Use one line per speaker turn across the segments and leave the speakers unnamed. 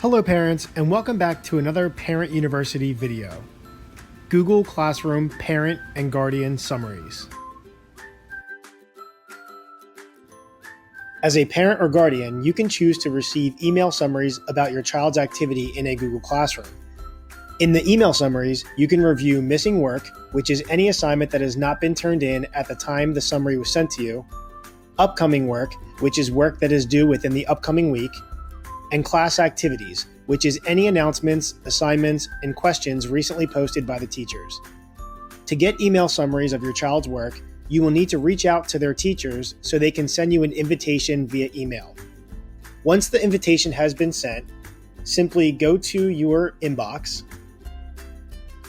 Hello parents, and welcome back to another Parent University video. Google Classroom Parent and Guardian Summaries. As a parent or guardian, you can choose to receive email summaries about your child's activity in a Google Classroom. In the email summaries, you can review missing work, which is any assignment that has not been turned in at the time the summary was sent to you, upcoming work, which is work that is due within the upcoming week, and class activities, which is any announcements, assignments, and questions recently posted by the teachers. To get email summaries of your child's work, you will need to reach out to their teachers so they can send you an invitation via email. Once the invitation has been sent, simply go to your inbox,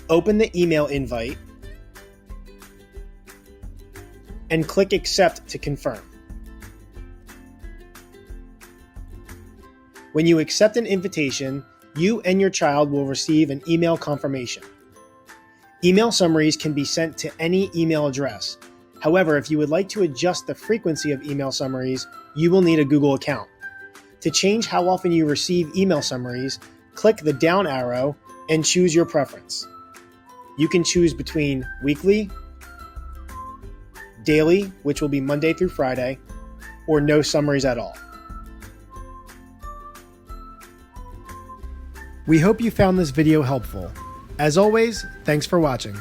open the email invite, and click Accept to confirm. When you accept an invitation, you and your child will receive an email confirmation. Email summaries can be sent to any email address. However, if you would like to adjust the frequency of email summaries, you will need a Google account. To change how often you receive email summaries, click the down arrow and choose your preference. You can choose between weekly, daily, which will be Monday through Friday, or no summaries at all. We hope you found this video helpful. As always, thanks for watching.